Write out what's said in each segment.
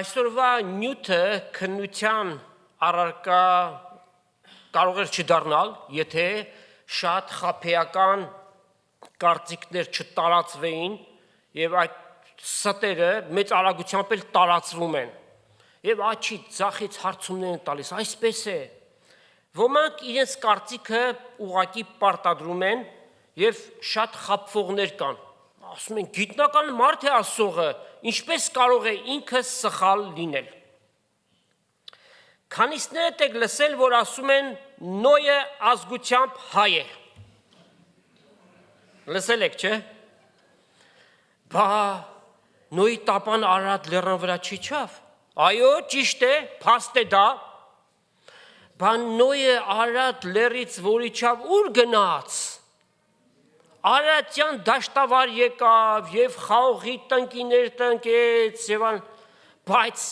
Այսօրվա նյութը քննության առարկա կարող էր չդառնալ, եթե շատ խաբեական կարծիքներ չտարածվեին եւ այդ ստերը մեծ արագությամբ էլ տարածվում են եւ աչի ցախից հարցումներ են տալիս այսպես է ոմանք իրենց կարծիքը ուղակի պարտադրում են եւ շատ խաբվողներ կան ասում են գիտնական մարդ է ասողը ինչպես կարող է ինքը սխալ լինել քանիսներդ եք լսել որ ասում են նոյը ազգությամբ հայ է լսել եք չէ բա նոյի տապան Արարատ լեռան վրա չի չավ այո ճիշտ է փաստ է դա բա նոյը Արարատ լեռից որի չավ ուր գնաց Արարատյան դաշտավար եկավ եւ խաղողի տնկիներ տնկեց եւ բայց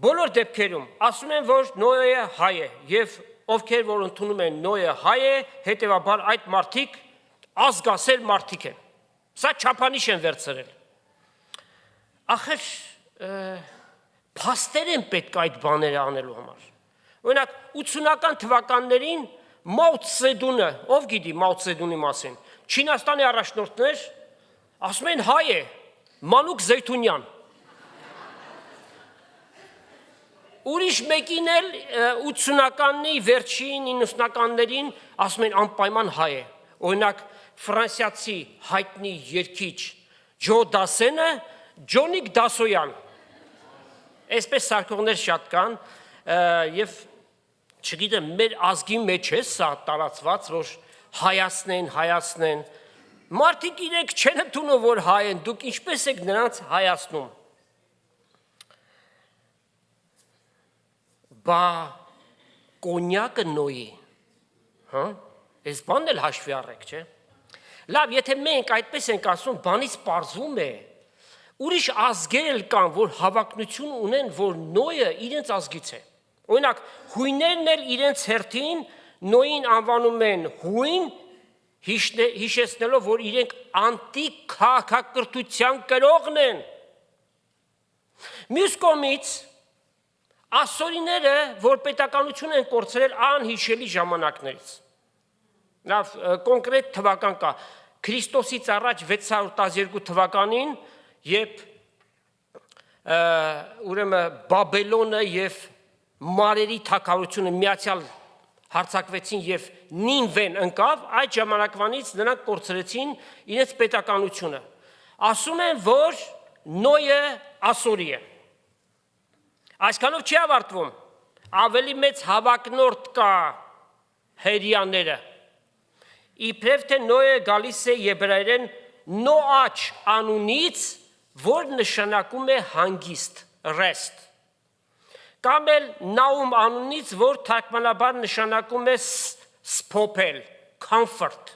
բոլոր դեպքերում ասում են որ նոյը հայ է եւ ովքեր որ ընդունում են նոյը հայ է հետեւաբար այդ մարդիկ ազգասեր մարդիկ են սա չափանիշ են վերցրել ախր փաստեր են պետք այդ բաները անելու համար օրինակ 80-ական թվականներին Մաո Ցեդունը ով գիտի Մաո Ցեդունի մասին Չինաստանի առաջնորդներ ասում են հայ է Մանուկ Զեյթունյան Ուրիշ մեկին էլ 80-ականների վերջին 90-ականներին ասում են անպայման հայ է օրինակ ֆրանսիացի հայտնի երգիչ Ջո Դասենը Ջոնիկ Դասոյան այսպես սարքողներ շատ կան եւ չգիտեմ մեր ազգի մեջ է սա տարածված որ հայացնեն մարդիկ իրենք չեն ընդունում որ հայ են դուք ինչպես եք նրանց հայացնում բա կոնյակը նոյի հա այս բանն էլ հաշվի առեք չէ լավ եթե մենք այդպես ենք ասում բանից պարզվում է ուրիշ ազգեր էլ կան որ հավակնություն ունեն որ նոյը իրենց ազգից է օրինակ հույներն էլ իրենց հերթին նոյին անվանում են հույն հիշեցնելով, որ իրենք անտիկ քաղաքակրթության կրողն են։ Մյուս կողմից ասորիները, որ պետականություն են կորցրել անհիշելի ժամանակներից։ Լավ, կոնկրետ թվական կա։ Քրիստոսից առաջ 612 թվականին, երբ ուրեմն Բաբելոնը եւ Մարերի թագավորությունը միացյալ հարձակվեցին եւ Նինվեն ընկավ, այդ ժամանակվանից նրանք կորցրեցին իրենց պետականությունը։ Ասում են, որ Նոյը ասորի է։ Այսքանով չի ավարտվում։ Ավելի մեծ հավակնորդ կա հերյաները։ Իբրև թե Նոյը գալիս է եբրայերեն Նոաչ անունից, որ նշանակում է հանգիստ, rest։ Կամ էլ Նաում անունից, որ թարգմանաբար նշանակում է սփոփել, comfort։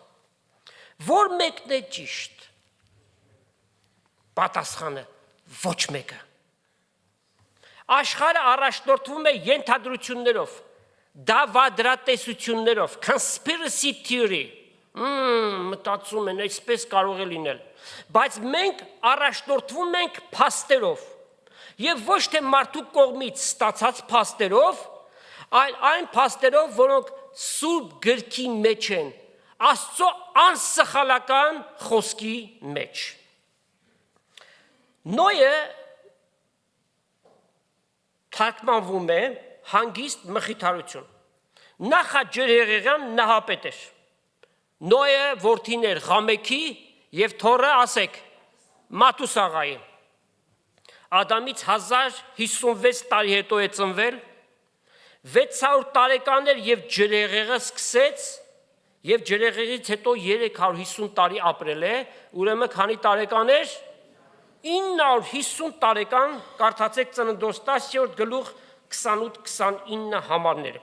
Որ մեկն է ճիշտ։ Պատասխանը ոչ մեկը։ Աշխարհը առաջնորդվում է ենթադրություններով, դավադրատեսություններով, conspiracy theory։ Մտածում են, այսպես կարող է լինել։ Բայց մենք առաջնորդվում ենք փաստերով։ Եվ ոչ թե մարդու կողմից ստացած փաստերով, այլ այն փաստերով, որոնք Սուրբ գրքի մեջ են, Աստծո անսխալական խոսքի մեջ։ Նոյը թարգմանվում է հանգիստ մխիթարություն։ Նախաջրեղեղյան նահապետ էր։ Նոյը որդին էր Ղամեքի եւ թոռը ասեք Մաթուսաղայի։ Ադամից 1056 տարի հետո է ծնվել, 600 տարեկան էր եւ ջրեղեղը սկսեց եւ ջրեղեղից հետո 350 տարի ապրել է, ուրեմն քանի տարեկան էր 950 տարեկան, կարդացեք Ծննդոց 10-րդ գլուխ 28-29 համարները։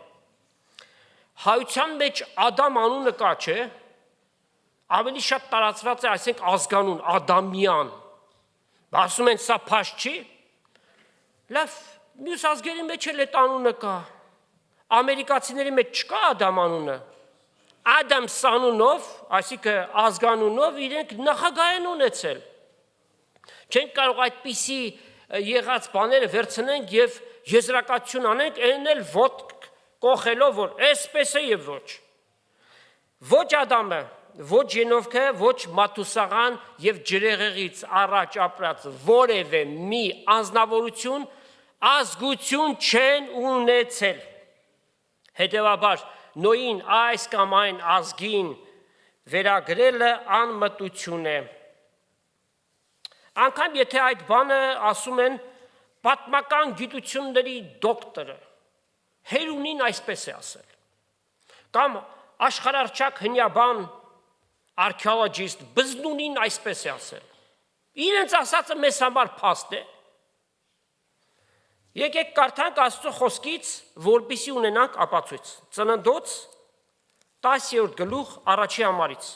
Հայության մեջ Ադամ անունը կա, չէ՞, ավելի շատ տարածված է, այսինքն ազգանուն, Ադամյան։ Ասում են սա փաշ չի։ Լավ, մյուս ազգերի մեջ էլ այդ անունը կա։ Ամերիկացիների մեջ չկա Ադամ անունը։ Ադամս անունով, այսինքն ազգանունով իրենք նախագահ են ունեցել։ Չենք կարող այդպիսի եղած բաները վերցնենք եւ եզրակացություն անենք, այն էլ ոտ կողելով, որ այսպես է եւ ոչ։ Ոչ Ադամը, ոչ Ենովքը, ոչ Մաթուսաղան եւ ջրեղեղից առաջ ապրած որևէ մի անձնավորություն ազգություն չեն ունեցել։ Հետևաբար Նոյին այս կամ այն ազգին վերագրելը անմտություն է։ Անկամ եթե այդ բանը ասում են պատմական գիտությունների դոկտորը, Հերունին այսպես է ասել։ Կամ աշխարհարչակ հնյաբան archaeologist Բզնունին այսպես է ասել։ Իրենց ասածը մեզ համար փաստ է։ Եկեք կարդանք Աստծո խոսքից, որպեսզի ունենանք ապացույց։ Ծննդոց 10-րդ գլուխ 1-րդ համարից։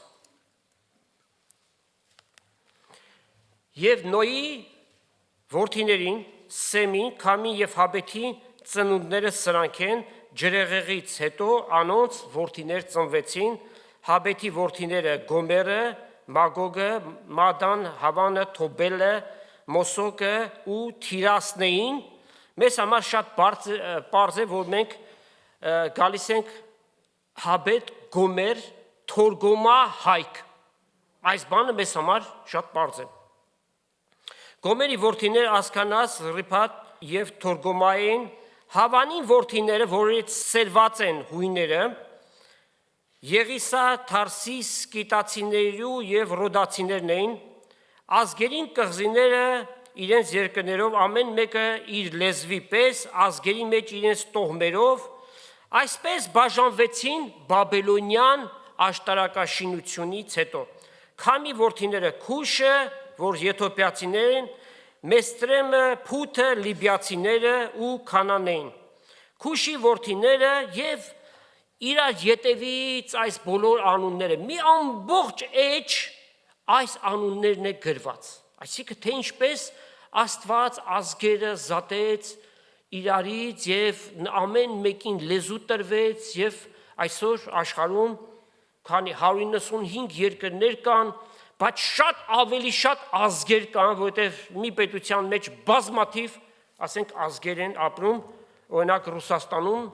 Եվ Նոյի որդիներին, Սեմին, Քամին եւ Հաբեթի ծնունդները սրանք են, ջրեղեղից հետո անոնց որդիներ ծնվեցին, Հաբեթի որդիները Գոմերը, Մագոգը, Մադան, Հավանը, Թոբելը, Մոսոկը ու Թիրասն էին։ Մեզ համար շատ պարզ է, որ մենք գալիս ենք Հաբետ, Գոմեր, Թորգոմա, Հայք։ Այս բանը մեզ համար շատ պարզ է։ Գոմերի որդիները Ասքանաս, Ռիփատ եւ Թորգոմային, Հավանին որդիները, որից սերված են հույները, Եղիսա, Թարսիս, Կիտացիներու եւ Ռոդացիներն էին, ազգերին կղզիները իրենց երկրներով, ամեն մեկը իր լեզվի պես, ազգերի մեջ իրենց տոհմերով, այսպես բաժանվեցին Բաբելոնյան աշտարակաշինությունից հետո։ Քամի որդիները Քուշը, որ եթոպիացիներ են, Մեստրեմը, Փութը, լիբիացիները ու Քանանեին։ Քուշի որդիները եւ իրար ետևից այս բոլոր անունները, մի ամբողջ էջ այս անուններն է գրված։ Այսինքն թե ինչպես Աստված ազգերը զատեց իրարից եւ ամեն մեկին լեզու տրվեց եւ այսօր աշխարհում քանի 195 երկրներ կան, բայց շատ ավելի շատ ազգեր կան, որովհետև մի պետության մեջ բազմաթիվ, ասենք, ազգեր են ապրում, օրինակ Ռուսաստանում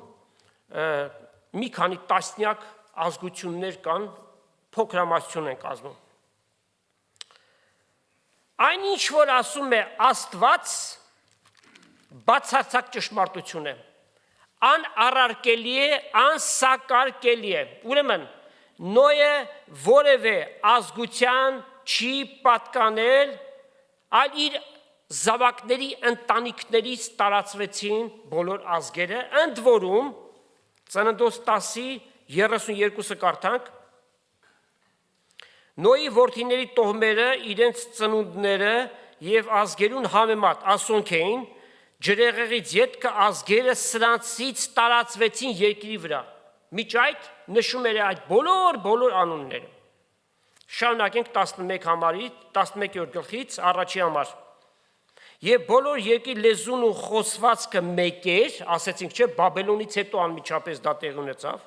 մի քանի տասնյակ ազգություններ կան, փոքրամասնություն են կազմում։ Այնինչ, որ ասում է Աստված, բացարձակ ճշմարտություն է, անառարկելի է, անսակարկելի է։ Ուրեմն Նոյը որևէ ազգության չի պատկանել, այլ իր զավակների ընտանիքներից տարածվեցին բոլոր ազգերը, ընդ որում Ծննդոց 10:32 կարդանք, Նոյի որդիների տոհմերը իրենց ծնունդները եւ ազգերուն համեմատ ասոնք էին, ջրեղեղից ետքը ազգերը սրանցից տարածվեցին երկրի վրա։ Միջ այդ նշում էր այդ բոլոր անունները։ Շարունակենք 11-րդ գլխից առաջի համար։ Եվ բոլոր երկրի լեզուն ու խոսվածքը մեկ էր, ասեցինք չէ, Բաբելոնից հետո անմիջապես դա տեղի ունեցավ։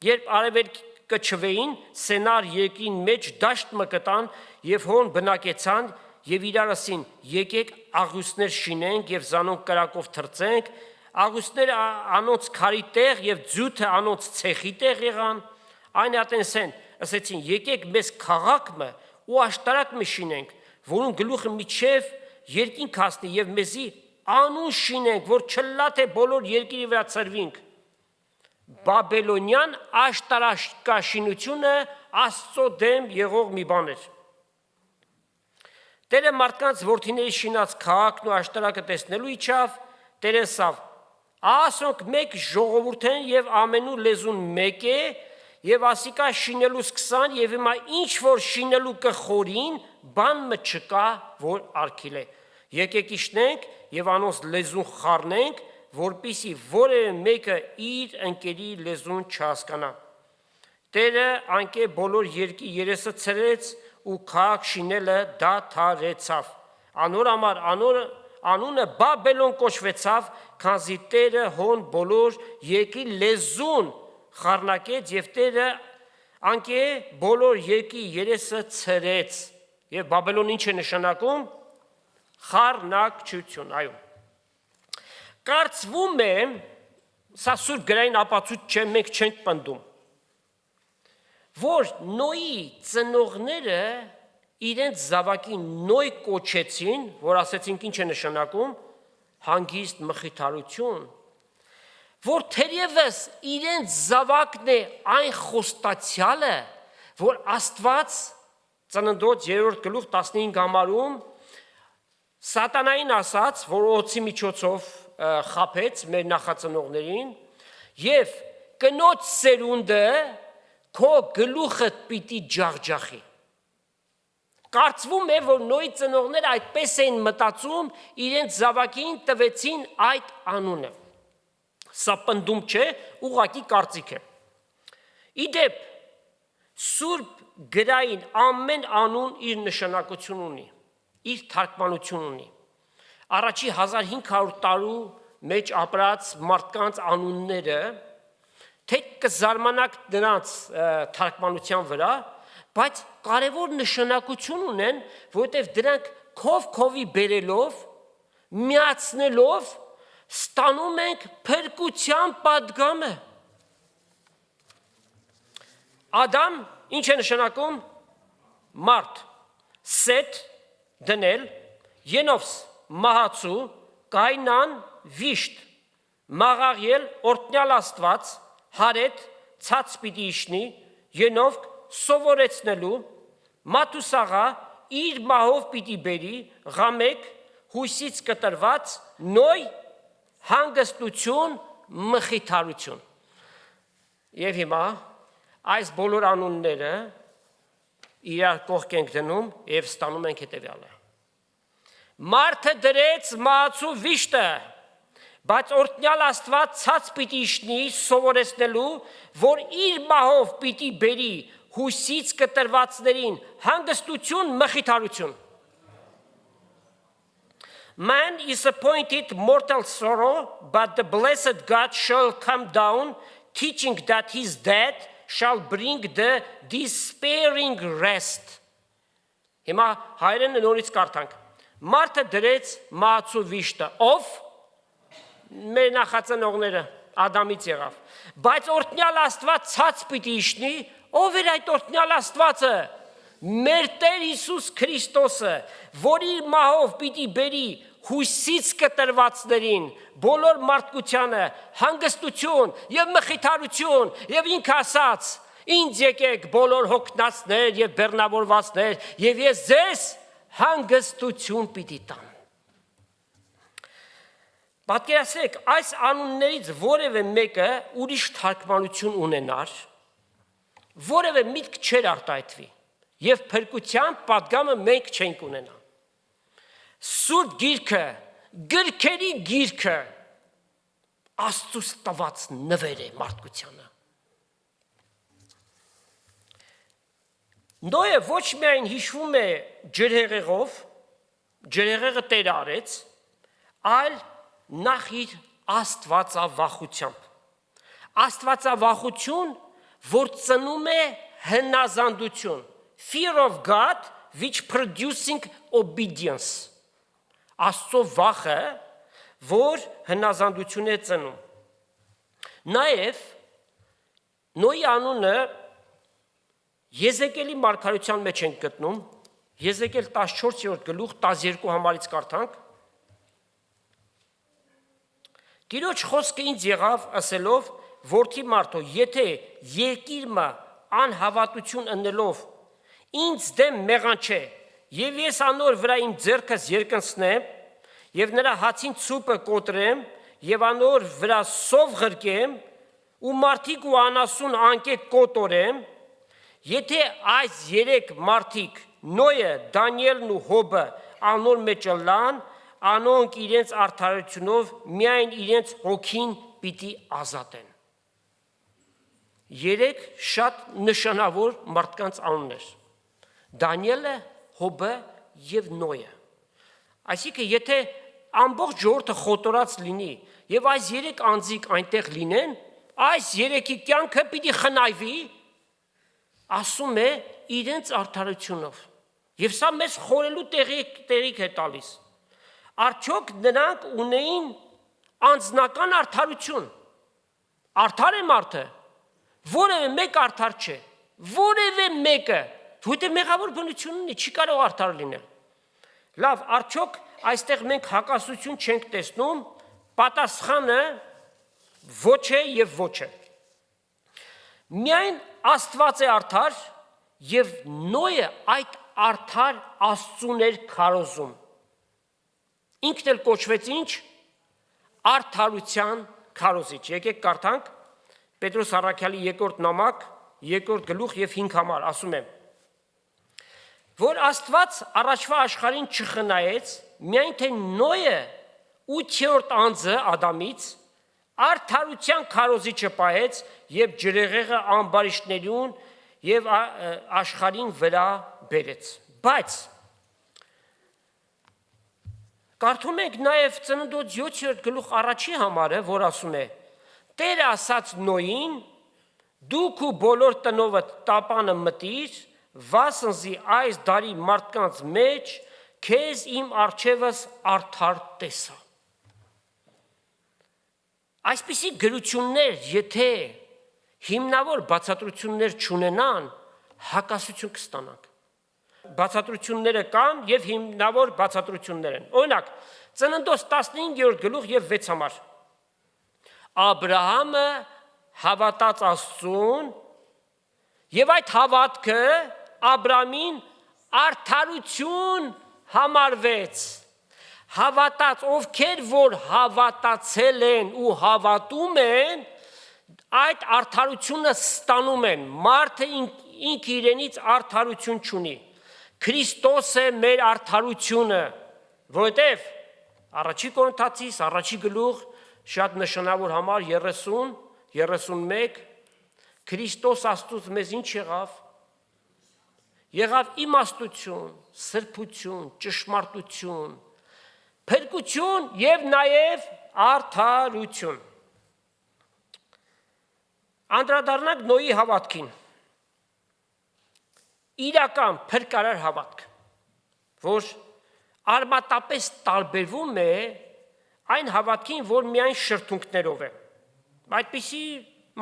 Երբ արևելքը չվեին, Սենար երկրին մեջ դաշտ մկտան եւ հոն բնակեցան եւ իրար ասին. եկեք աղյուսներ շինենք եւ զանոնք կրակով թրծենք, աղյուսները անոնց քարի տեղ եւ ձյութը անոնց ցեխի տեղ եղան, այն ատենսեն, ասեցին, եկեք մեզ քաղաք ու աշտարակ շինենք, որուն գլուխը միջև երկինք հասնի եւ մեզի անուն շինենք, որ չլա թե բոլոր երկրի վրա ծրվինք։ Բաբելոնյան աշտարակաշինությունը Աստծո դեմ եղող մի բան էր։ Տերը մարդկանց որդիների շինած քաղաքն ու աշտարակը տեսնելու իջավ, Տերը ասավ. ասոնք մեկ ժողովուրդ են եւ ամենու լեզուն մեկ է եւ ասիկա շինելու սկսան եւ հիմա ինչ որ շինելու կխորին, բան մը չկա, որ արգիլե։ Եկեք իջնենք եւ անոնց լեզուն խառնենք, որպիսի որևէ մեկը իր ընկերի լեզուն չհասկանա։ Տերը անկե բոլոր երկի երեսը ցրեց ու քաղաք շինելը դադարեցավ։ Անոր համար անունը Բաբելոն կոչվեցավ, քանզի Տերը հոն բոլոր երկի լեզուն խառնակեց եւ Տերը անկե բոլոր երկի երեսը ցրեց։ Եվ Բաբելոն ինչ է նշանակում։ Խառնակչություն, այո։ Կարծվում է, սա սուրբ գրային ապացույց չէ, մենք չենք պնդում, որ Նոյի ծնողները իրենց զավակին Նոյ կոչեցին, որ ասեցինք ինչ է նշանակում, հանգիստ մխիթարություն, որ թերևս իրենց զավակն է այն խոստացյալը, որ Աստված Ծննդոց 3-րդ գլուխ 15 համարում Սատանային ասաց, որ օծի միջոցով խաբեց մեր նախածնողներին եւ կնոջ սերունդը քո գլուխը պիտի ջախջախի։ Կարծվում է, որ Նոյի ծնողները այդպես էին մտածում, իրենց զավակին տվեցին այդ անունը։ Սա պնդում չէ, ուղղակի կարծիք է։ Իդեպ սուրբ գրային ամեն անուն իր նշանակություն ունի, իր թարգմանություն ունի։ Առաջի 1500 տարու մեջ ապրած մարդկանց անունները թե կզարմանաք նրանց թարգմանության վրա, բայց կարևոր նշանակություն ունեն, որովհետև դրանք քով-քովի բերելով, միացնելով ստանում ենք փրկության պատգամը։ Ադամ ինչ է նշանակում մարդ, Սեթ դնել, Ենովս մահացու, Կայնան վիշտ, Մաղաղիել օրտնյալ Աստված, Հարետ ցած պիտի իջնի, Ենովք սովորեցնելու, Մաթուսաղա իր մահով պիտի բերի, Ղամեկ հույսից կտրված, Նոյ հանգստություն, մխիթարություն։ Եվ հիմա այս բոլոր անունները իրար կողք ենք դնում եւ ստանում ենք հետեւյալը։ Մարդը դրեց մահացու վիշտը, բայց օրտնյալ Աստված ցած պիտի իջնի սովորեցնելու, որ իր մահով պիտի բերի հույսից կտրվածներին հանգստություն, մխիթարություն։ Man is appointed mortal sorrow, but the blessed God shall come down, teaching that his death shall bring the despairing rest. Հիմա հայերեն նորից կարդանք։ Մարդը դրեց մահացու վիշտը, ով մեր նախածնողները Ադամից եղավ։ Բայց օրհնյալ Աստված ցած պիտի իջնի, ով էր այդ օրհնյալ Աստվածը։ Մեր Տեր Հիսուս Քրիստոսը, որի մահով պիտի բերի հույսից կտրվածներին, բոլոր մարդկությանը հանգստություն եւ մխիթարություն եւ ինքը ասաց. Ինձ եկեք բոլոր հոգնածներ եւ բեռնավորվածներ եւ ես ձեզ հանգստություն պիտի տամ։ Պատկերացրեք, այս անուններից որևէ մեկը ուրիշ թարգմանություն ունենար, որևէ միտք չէր արտահայտվի եւ փրկության պատգամը մենք չենք ունենա։ Սուրբ Գիրքը, գրքերի գիրքը Աստծուց տված նվեր է մարդկությանը։ Նոյը ոչ միայն հիշվում է ջրհեղեղով, ջրհեղեղը Տերը արեց, այլ նախ իր աստվածավախությամբ։ Աստվածավախություն, որ ծնում է հնազանդություն, fear of God, which producing obedience։ Աստծո վախը, որ հնազանդություն է ծնում։ Նաև Նոյի անունը Եզեկիելի մարգարության մեջ ենք գտնում, Եզեկիել 14-րդ գլուխ 12 համարից կարդանք։ Տիրոջ խոսքը ինձ եղավ ասելով, որդի մարդո, եթե երկիրը անհավատություն ընելով ինձ դեմ մեղանչե, եւ ես անոր վրա իմ ձեռքս երկնցնեմ, եւ նրա հացին ցուպը կոտրեմ, եւ անոր վրա սով ղրկեմ, ու մարդիկ ու անասուն անկեկ կոտորեմ, եթե այս երեք մարդիկ Նոյը, Դանիելն ու Հոբը անոր մեջ լան, անոնք իրենց արդարությունով միայն իրենց հոգին պիտի ազատեն։ Երեք շատ նշանավոր մարդկանց անուններ։ Դանիելը, Հոբը եւ Նոյը։ Այսինքն, եթե ամբողջ ժողովուրդը խոտորած լինի եւ այս երեք անձիկ այնտեղ լինեն, այս երեքի կյանքը պիտի խնայվի, ասում է իրենց արդարությունով։ Եվ սա մեզ խորելու տեղիք է տալիս։ Արդյոք նրանք ունեին անձնական արդարություն։ Արդար է մարդը, որևէ մեկ արդար չէ, որևէ մեկը, որտեղ մեղավոր բնություն ունի, չի կարող արդար լինել։ Լավ, արդյոք այստեղ մենք հակասություն չենք տեսնում, պատասխանը ոչ է եւ ոչ է։ Միայն Աստված է արդար եւ Նոյը այդ արդար Աստծուն էր քարոզում։ Ինքն էլ կոչվեց ինչ? Արդարության քարոզիչ։ Եկեք կարդանք Պետրոս առաքյալի 2-րդ նամակ, 2-րդ գլուխ եւ 5 համար, ասում է. որ Աստված առաջվա աշխարհին չխնայեց, միայն թե Նոյը 8-րդ անձը Ադամից արդարության քարոզիչը պահեց եւ ջրեղեղը ամբարիշտներուն եւ աշխարհին վրա բերեց։ Բայց կարդում ենք նաեւ Ծննդոց 7-րդ գլուխ 1-ի համարը, որ ասում է. Տերը ասաց Նոյին, դու քու բոլոր տնովը տապանը մտիր, վասնզի այս դարի մարդկանց մեջ քեզ իմ առջևս արդար տեսա։ Այսպիսի գրություններ, եթե հիմնավոր բացատրություններ չունենան, հակասություն կստանանք։ Բացատրությունները կան եւ հիմնավոր բացատրություններ են։ Օրինակ, Ծննդոց 15-րդ գլուխ եւ 6 համար։ Աբրահամը հավատաց Աստծուն եւ այդ հավատքը Աբրամին արդարություն համարվեց։ Հավատաց, ովքեր որ հավատացել են ու հավատում են, այդ արդարությունը ստանում են։ Մարդը ինք իրենից արդարություն չունի։ Քրիստոս է մեր արդարությունը, որովհետև առաջի Կորինթացիս, առաջի գլուխ, շատ նշանավոր համար 30, 31, Քրիստոս Աստծուց մեզ ինչ եղավ։ Եղավ իմաստություն, սրբություն, ճշմարտություն, փրկություն եւ նաեւ արդարություն։ Անդրադառնանք Նոյի հավատքին։ Իրական փրկարար հավատք, որ արմատապես տարբերվում է այն հավատքին, որ միայն շրթունքներով է։ Այդպիսի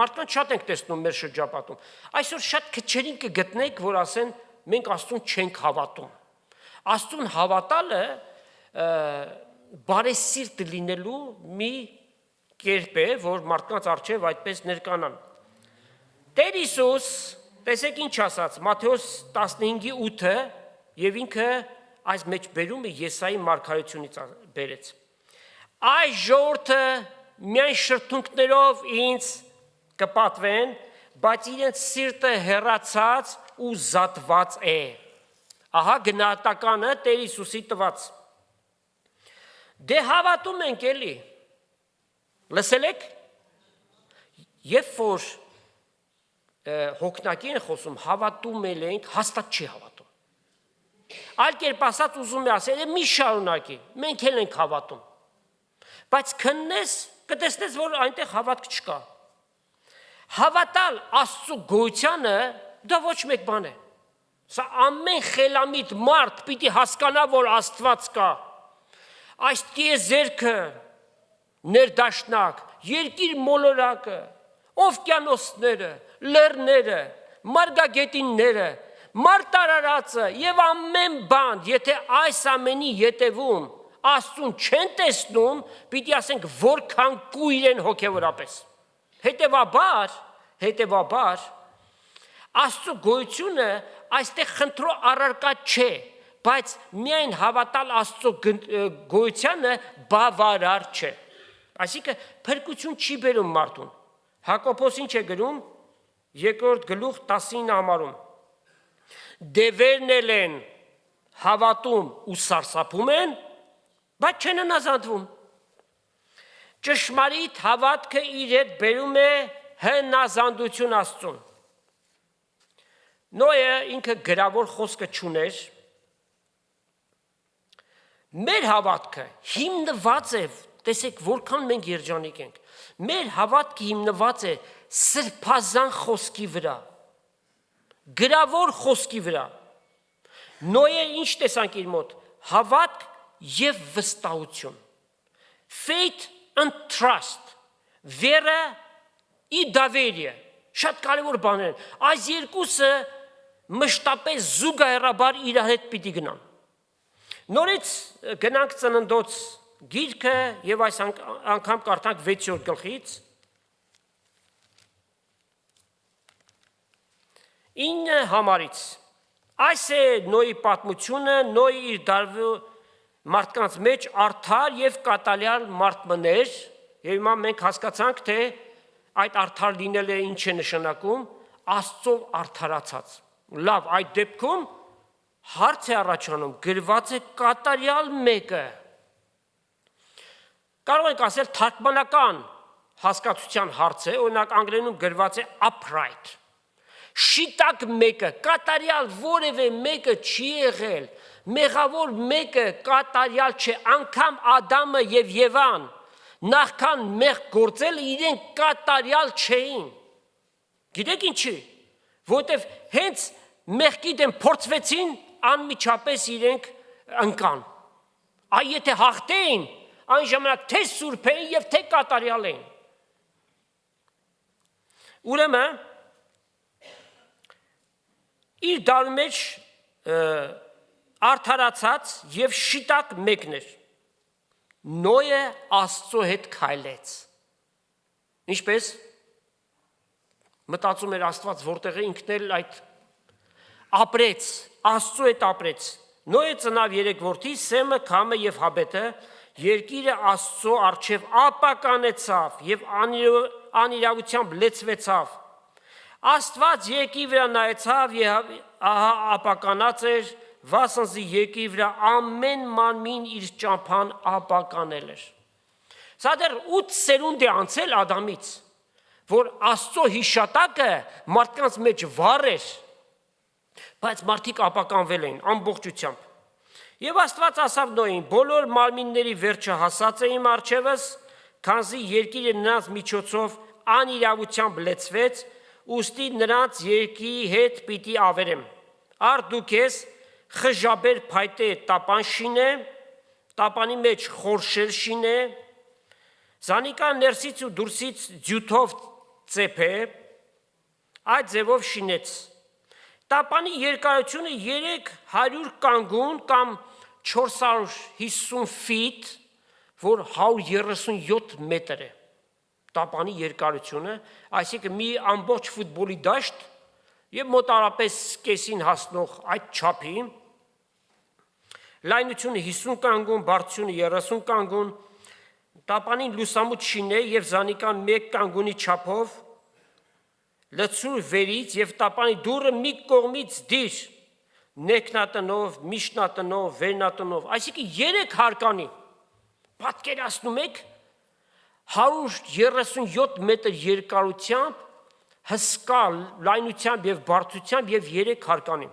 մարդկանց շատ ենք տեսնում մեր շրջապատում։ Այսօր շատ քչերին կգտնեք, որ ասեն մենք Աստծուն չենք հավատում։ Աստծուն հավատալը բարեսիրտ լինելու մի կերպ է, որ մարդկանց առջև այդպես ներկանան։ Տեր Հիսուս, տեսեք ինչ ասաց, Մատթեոս 15:8-ը, եւ ինքը այս մեջ բերում է Եսայի մարգարեությունից բերեց։ Այս ժողովուրդը միայն շրթունքներով ինձ կպատվեն, բայց իրենց սիրտը հեռացած ու զատված է։ Ահա գնահատականը Տեր Հիսուսի տված։ Դե հավատում ենք էլի։ Լսել եք։ Երբ որ հոգնակի են խոսում, հավատում ենք, հաստատ չի հավատում։ Այլ կերպ ասած ուզում է ասել, մի շարունակի, մենք էլ ենք հավատում։ Բայց քննես, կտեսնես, որ այնտեղ հավատք չկա։ Հավատալ Աստծո գոյությանը դա ոչ մեկ բան է։ Սա ամեն խելամիտ մարդ պիտի հասկանա, որ Աստված կա։ Այս տիեզերքը, ներդաշնակ, երկիր մոլորակը, օվկիանոսները, լեռները, մարգագետինները, մարտարարածը եւ ամեն բան, եթե այս ամենի ետևում Աստծուն չեն տեսնում, պիտի ասենք որքան կույր են հոգևորապես։ Հետևաբար, Աստծո գոյությունը այստեղ խնդրո առարկա չէ, բայց միայն հավատալ Աստծո գոյությանը բավարար չէ։ Այսինքն փրկություն չի բերում մարդուն։ Հակոբոս ինչ է գրում 2-րդ գլուխ 19 համարում։ Դևերն էլ են հավատում ու սարսափում են, բայց չեն հնազանդվում։ Ճշմարիտ հավատքը իր հետ բերում է հնազանդություն Աստծուն։ Նոյը ինքը գրավոր խոսքը չուներ։ Մեր հավատքը հիմնված է, տեսեք որքան մենք երջանիկ ենք, մեր հավատքը հիմնված է սրբազան խոսքի վրա, գրավոր խոսքի վրա։ Նոյը ինչ տեսանք իր մոտ, հավատք և վստահություն, faith and trust, վերը ի դավերիը, շատ կարևոր բաներ են, այս երկուսը մշտապես զուգահեռաբար իր հետ պիտի գնան։ Նորից գնանք Ծննդոց գիրքը և այս անգամ կարդանք 6-րդ գլխից, 9 համարից, այս է Նոյի պատմությունը, Նոյ իր դարվու մարդկանց մեջ արդար և կատարյալ մարդ մներ, և հիմա մենք հասկացանք, թե այդ արդար լինելը ինչ է նշանակում, Աստծով արդարացած։ Լավ, այդ դեպքում հարց է առաջանում, գրված է կատարյալ մեկը։ Կարող ենք ասել թարգմանական հասկացության հարց է, օրինակ անգլերենում գրված է upright։ Շիտակ մեկը, կատարյալ որևէ մեկը չի եղել, մեղավոր մեկը կատարյալ չէ, անգամ Ադամը և Եվան, նախքան մեղ գործելը իրենք կատարյալ չէին։ Գիտեք ինչի, որտև հենց մեղքի դեմ փորձվեցին, անմիջապես իրենք ընկան։ Այ եթե հաղթեին, այն ժամանակ թե սուրբ էին և թե կատարյալ էին։ Ուրեմն, իր դարու մեջ արդարացած և շիտակ մեկն էր։ Նոյը Աստծո հետ քայլեց։ Ինչպես մտածում էր Աստված, որտեղ է ինքն էլ այդ ապրեց, Աստծո հետ ապրեց։ Նոյը ծնավ 3 որդի, Սեմը, Քամը և Հաբետը, երկիրը Աստծո առջև ապականեցավ և անիրավությամբ լեցվեցավ։ Աստված երկի վրա նայեցավ և ահա ապականած էր, վասնզի երկի վրա ամեն մանմին իր ճամփան ապականել էր։ Սա դեռ 8 սերունդ է անցել Ադամից, որ Աստծո հիշատակը մարդկանց մեջ վառ էր, բայց մարդիկ ապականվել էին ամբողջությամբ։ Եվ Աստված ասավ Նոյին. բոլոր մարմինների վերջը հասած է իմ առջևս, քանզի երկիրը նրանց միջոցով անիրավությամբ լեցվեց, ուստի նրանց երկի հետ պիտի ավերեմ։ Առ դու քեզ խժաբեր փայտե տապան շինե, տապանի մեջ խորշեր շինե, զանիկա ներսից ու դուրսից ձյութով ծեփե, այդ ձևով շինեց։ Տապանի երկարությունը 300 կանգուն կամ 450 ֆիտ, որ 137 մետր է։ Տապանի երկարությունը, այսինքն մի ամբողջ ֆուտբոլի դաշտ եւ մոտարապես կեսին հասնող այդ չափի, լայնությունը 50 կանգուն, բարձրությունը 30 կանգուն, տապանին լուսամուտ շինե եւ զանիկան 1 կանգունի չափով լցուր վերից եւ տապանի դուռը մի կողմից դիր, ներքնատնով, միջնատնով, վերնատնով, այսինքն 3 հարկանի։ Պատկերացնում եք 137 մետր երկարությամբ, հսկա լայնությամբ եւ բարձրությամբ եւ 3 հարկանի։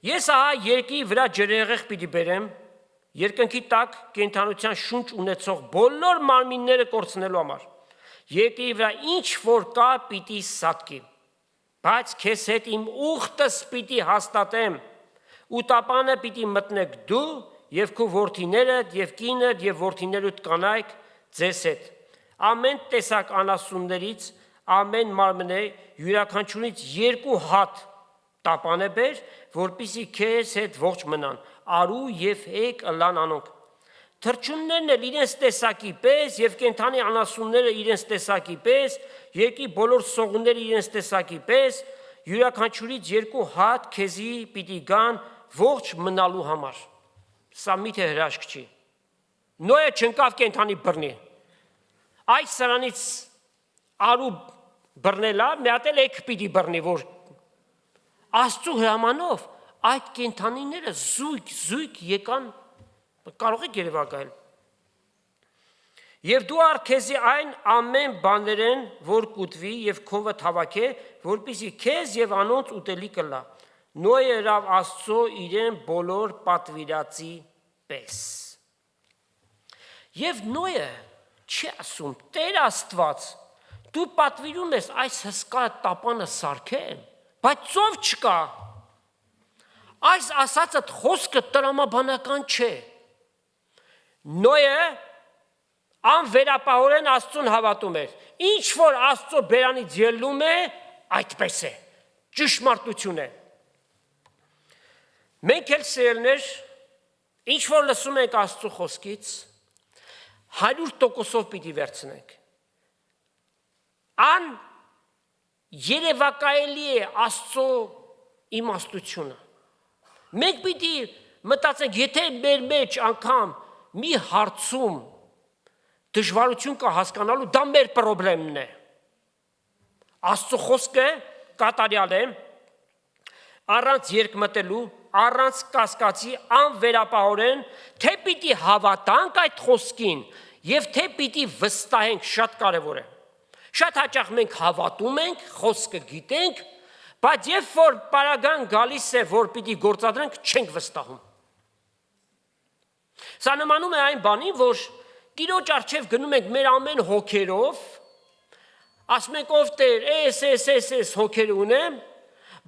Ես ահա երկրի վրա ջրեղեղ պիտի բերեմ, երկնքի տակ կենդանության շունչ ունեցող բոլոր մարմինները կորցնելու համար։ Երկրի վրա ինչ որ կա պիտի սատկի, բայց քեզ հետ իմ ուխտս պիտի հաստատեմ, ու տապանը պիտի մտնեք դու եւ քո որդիներդ եւ կինդ եւ որդիներուդ կանայք ձեզ հետ։ Ամեն տեսակ անասուններից, ամեն մարմնե յուրաքանչյուրից 2 հատ տապանը բեր, որպիսի քեզ հետ ողջ մնան, արու եւ հեկ ըլան անոնք։ Թրջուններն էլ իրենց տեսակի պես եւ կենդանի անասունները իրենց տեսակի պես, երկի բոլոր սողունները իրենց տեսակի պես, յուրաքանչյուրից 2 հատ քեզի պիտի գան ողջ մնալու համար։ Սա միթե հրաշք չի։ Նոյը չընկավ կենդանի բռնի։ Այս սրանից արու բռնելա, մի հատ էլ եք պիտի բռնի, որ Աստծո հրամանով այդ կենդանիները զույգ եկան, կարող եք երևակայել։ Եվ դու առ քեզի այն ամեն բաներեն, որ կուտվի եւ քովը թավակե, որպիսի քեզ եւ անոնց ուտելի կլա։ Նոյը հրավ Աստծո իրեն բոլոր պատվիրածի պես։ Եվ Նոյը չի ասում, Տեր Աստված, դու պատվիրում ես այս հսկա տապանը սարքել, բայց ծով չկա։ Այս ասածդ խոսքը տրամաբանական չէ։ Նոյը անվերապահորեն Աստծուն հավատում էր։ Ինչ որ Աստծո բերանից ելնում է, այդպես է։ Ճշմարտություն է։ Մենք էլ սերներ, ինչ որ լսում ենք Աստծո խոսքից, 100%-ով պիտի վերցնենք։ Ան երևակայելի է Աստծո իմաստությունը։ Մենք պիտի մտածենք, եթե մեր մեջ անգամ մի հարցում դժվարություն կա հասկանալու, դա մեր պրոբլեմն է։ Աստծո խոսքը կատարյալ է, առանց երկմտելու, առանց կասկածի, անվերապահորեն, թե պիտի հավատանք այդ խոսքին եւ թե պիտի վստահենք, շատ կարեւոր է։ Շատ հաճախ մենք հավատում ենք, խոսքը գիտենք, բայց երբ որ պարագան գալիս է, որ պիտի գործադրենք, չենք վստահում։ Սա նմանում է այն բանին, որ Տիրոջ առջև գնում ենք մեր ամեն հոգերով, ասում ենք ով Տեր, էս հոգեր ունեմ,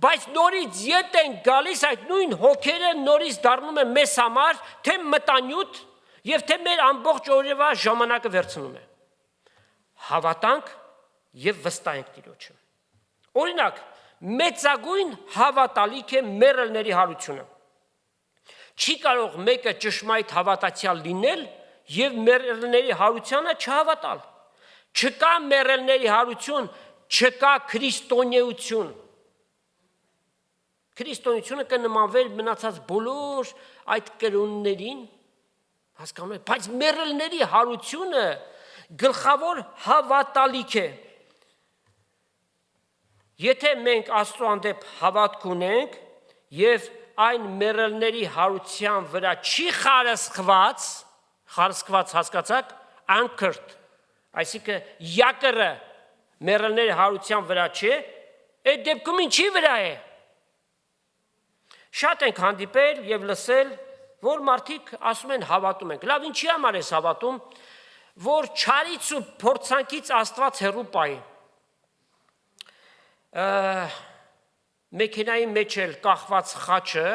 բայց նորից ետ են գալիս այդ նույն հոգերը նորից դառնում է մեզ համար, թե մտանյութ եւ թե մեր ամբողջ օրվա ժամանակը վերցնում է։ Հավատանք եւ վստահենք Տիրոջը։ Օրինակ, մեծագույն հավատալիք է մեռելների հարությունը։ Չի կարող մեկը ճշմարիտ հավատացյալ լինել եւ մեռելների հարությանը չհավատալ։ Չկա մեռելների հարություն, չկա քրիստոնեություն։ Քրիստոնեությունը կնմանվեր մնացած բոլոր այդ կրոններին, հասկանում եք, բայց մեռելների հարությունը գլխավոր հավատալիք է։ Եթե մենք Աստծո հանդեպ հավատք ունենք եւ այն մեռելների հարության վրա չի խարսխված հասկացաք, anchored, այսինքն յակրը մեռելների հարության վրա չէ, այդ դեպքում ինչի վրա է։ Շատ ենք հանդիպել եւ լսել, որ մարդիկ ասում են հավատում ենք։ Լավ, ինչի համար ես հավատում։ որ չարից ու փորձանքից Աստված հեռու պահի։ Մեքենայի մեջ էլ կախված խաչը,